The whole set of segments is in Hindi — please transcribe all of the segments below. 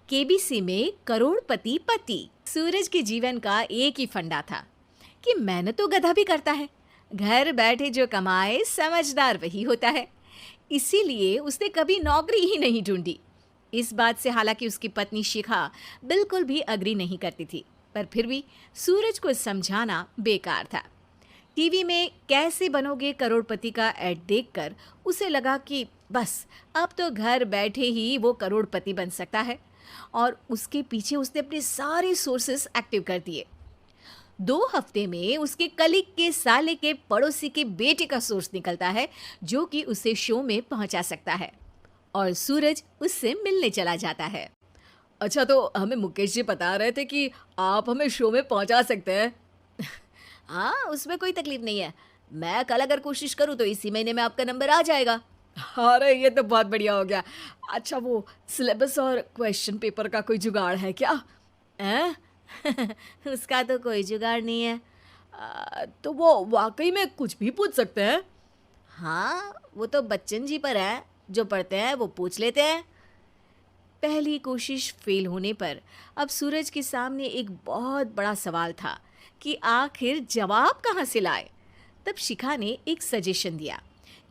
केबीसी में करोड़पति पति। सूरज के जीवन का एक ही फंडा था कि मेहनत तो गधा भी करता है, घर बैठे जो कमाए समझदार वही होता है। इसीलिए उसने कभी नौकरी ही नहीं ढूंढी। इस बात से हालांकि उसकी पत्नी शिखा बिल्कुल भी अग्री नहीं करती थी, पर फिर भी सूरज को समझाना बेकार था। टीवी में कैसे बनोगे करोड़पति का ऐड देखकर उसे लगा कि बस अब तो घर बैठे ही वो करोड़पति बन सकता है, और उसके पीछे उसने अपने सारे सोर्सेस एक्टिव कर दिए। 2 हफ्ते में उसके कलीग के साले के पड़ोसी के बेटे का सोर्स निकलता है जो कि उसे शो में पहुंचा सकता है, और सूरज उससे मिलने चला जाता है। अच्छा, तो हमें मुकेश जी बता रहे थे कि आप हमें शो में पहुंचा सकते हैं। हाँ, उसमें कोई तकलीफ नहीं है। मैं कल अगर कोशिश करूँ तो इसी महीने में आपका नंबर आ जाएगा। अरे ये तो बहुत बढ़िया हो गया। अच्छा, वो सिलेबस और क्वेश्चन पेपर का कोई जुगाड़ है क्या? हैं? उसका तो कोई जुगाड़ नहीं है। तो वो वाकई में कुछ भी पूछ सकते हैं? हाँ, वो तो बच्चन जी पर है, जो पढ़ते हैं वो पूछ लेते हैं। पहली कोशिश फेल होने पर अब सूरज के सामने एक बहुत बड़ा सवाल था कि आखिर जवाब कहाँ से लाए। तब शिखा ने एक सजेशन दिया,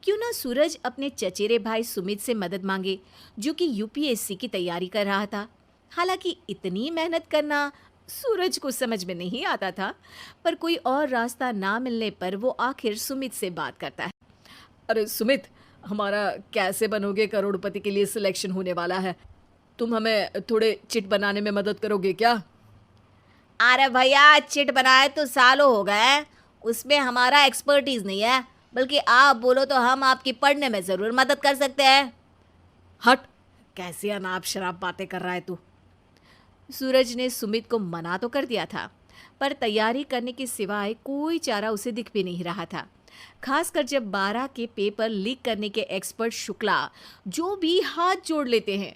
क्यों ना सूरज अपने चचेरे भाई सुमित से मदद मांगे, जो कि यूपीएससी की तैयारी कर रहा था। हालांकि इतनी मेहनत करना सूरज को समझ में नहीं आता था, पर कोई और रास्ता ना मिलने पर वो आखिर सुमित से बात करता है। अरे सुमित, हमारा कैसे बनोगे करोड़पति के लिए सिलेक्शन होने वाला है। तुम हमें थोड़े चिट बनाने में मदद करोगे क्या? अरे भैया, चिट बनाए तो सालों हो गए, उसमें हमारा एक्सपर्टीज नहीं है, बल्कि आप बोलो तो हम आपकी पढ़ने में ज़रूर मदद कर सकते हैं। हट, कैसी अनाप शराब बातें कर रहा है तू। सूरज ने सुमित को मना तो कर दिया था, पर तैयारी करने के सिवाय कोई चारा उसे दिख भी नहीं रहा था, खासकर जब 12 के पेपर लीक करने के एक्सपर्ट शुक्ला जो भी हाथ जोड़ लेते हैं।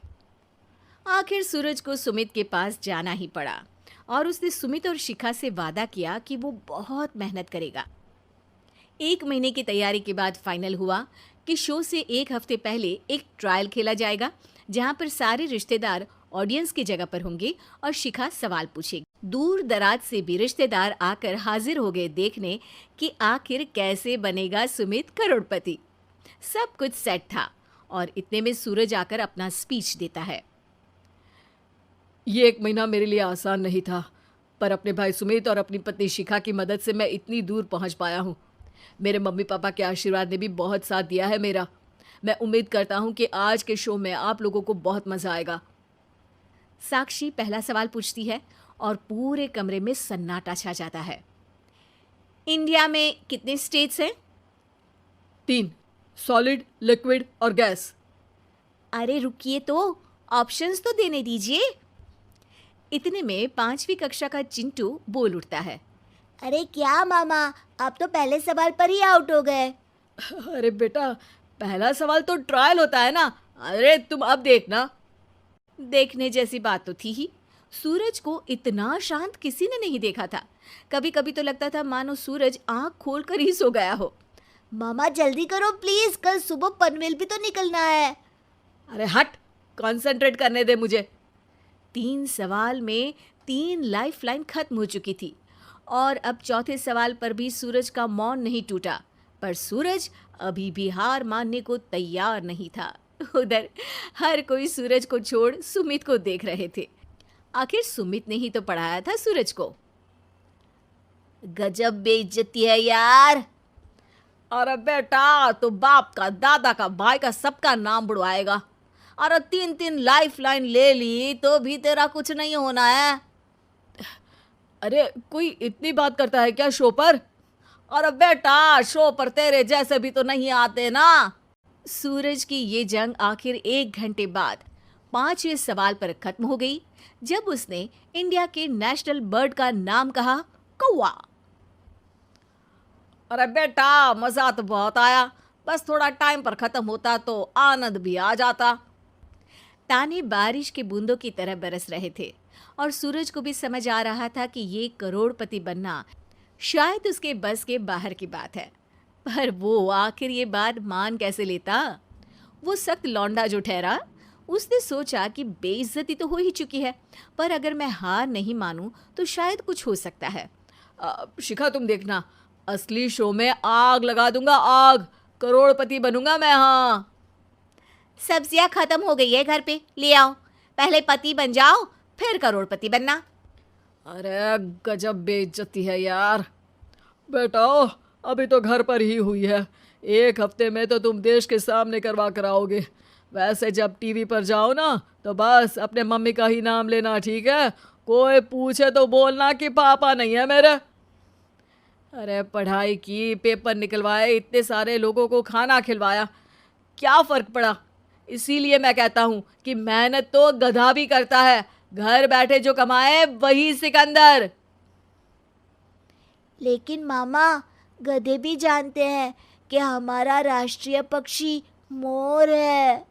आखिर सूरज को सुमित के पास जाना ही पड़ा, और उसने सुमित और शिखा से वादा किया कि वो बहुत मेहनत करेगा। 1 महीने की तैयारी के बाद फाइनल हुआ कि शो से 1 हफ्ते पहले एक ट्रायल खेला जाएगा, जहां पर सारे रिश्तेदार ऑडियंस की जगह पर होंगे और शिखा सवाल पूछेगी। दूर दराज से भी रिश्तेदार आकर हाजिर हो गए देखने कि आखिर कैसे बनेगा सुमित करोड़पति। सब कुछ सेट था, और इतने में सूरज आकर अपना स्पीच देता है। ये 1 महीना मेरे लिए आसान नहीं था, पर अपने भाई सुमित और अपनी पत्नी शिखा की मदद से मैं इतनी दूर पहुंच पाया हूँ। मेरे मम्मी पापा के आशीर्वाद ने भी बहुत साथ दिया है मेरा। मैं उम्मीद करता हूँ कि आज के शो में आप लोगों को बहुत मज़ा आएगा। साक्षी पहला सवाल पूछती है और पूरे कमरे में सन्नाटा छा जाता है। इंडिया में कितने स्टेट्स हैं? 3, सॉलिड, लिक्विड और गैस। अरे रुकिए, तो ऑप्शंस तो देने दीजिए। इतने में 5वीं कक्षा का चिंटू बोल उठता है। अरे क्या मामा, आप तो पहले सवाल पर ही आउट हो गए। अरे बेटा, पहला सवाल तो ट्रायल होता है ना। अरे तुम अब देखना। देखने जैसी बात तो थी ही। सूरज को इतना शांत किसी ने नहीं देखा था। कभी कभी तो लगता था मानो सूरज आंख खोलकर ही सो गया हो। मामा जल्दी करो प्लीज, कल सुबह पनवेल भी तो निकलना है। अरे हट, कंसंट्रेट करने दे मुझे। 3 सवाल में 3 लाइफ लाइन खत्म हो चुकी थी, और अब चौथे सवाल पर भी सूरज का मौन नहीं टूटा, पर सूरज अभी भी हार मानने को तैयार नहीं था। उधर हर कोई सूरज को छोड़ सुमित को देख रहे थे। आखिर सुमित ने ही तो पढ़ाया था सूरज को। गजब बेइज्जती है यार। अरे बेटा, तो बाप का, दादा का, भाई का, सबका नाम बुड़वाएगा। अरे 3 लाइफ लाइन ले ली तो भी तेरा कुछ नहीं होना है। अरे कोई इतनी बात करता है क्या शो पर? अरे बेटा, शो पर तेरे जैसे भी तो नहीं आते ना। सूरज की ये जंग आखिर 1 घंटे बाद 5वें सवाल पर खत्म हो गई, जब उसने इंडिया के नेशनल बर्ड का नाम कहा, कौवा। अरे बेटा, मजा तो बहुत आया, बस थोड़ा टाइम पर खत्म होता तो आनंद भी आ जाता। ताने बारिश के बूंदों की तरह बरस रहे थे, और सूरज को भी समझ आ रहा था कि ये करोड़पति बनना शायद उसके बस के बाहर की बात है। पर वो आखिर ये बात मान कैसे लेता? वो सख्त लौंडा जो ठहरा, उसने सोचा कि बेइज्जती तो हो ही चुकी है, पर अगर मैं हार नहीं मानूं तो शायद कुछ हो सकता है। शिखा तुम देखना, असली शो में आग लगा दूंगा, आग, करोड़पति बनूंगा मैं। हाँ सब्जियां खत्म हो गई है घर पे, ले आओ। पहले पति बन जाओ, फिर करोड़पति बनना। अरे गजब बेइज्जती है यार। बेटा अभी तो घर पर ही हुई है, 1 हफ्ते में तो तुम देश के सामने करवा कर आओगे। वैसे जब टीवी पर जाओ ना तो बस अपने मम्मी का ही नाम लेना, ठीक है? कोई पूछे तो बोलना कि पापा नहीं है मेरे। अरे पढ़ाई की, पेपर निकलवाए, इतने सारे लोगों को खाना खिलवाया, क्या फ़र्क पड़ा? इसीलिए मैं कहता हूँ कि मेहनत तो गधा भी करता है, घर बैठे जो कमाए वही सिकंदर। लेकिन मामा, गधे भी जानते हैं कि हमारा राष्ट्रीय पक्षी मोर है।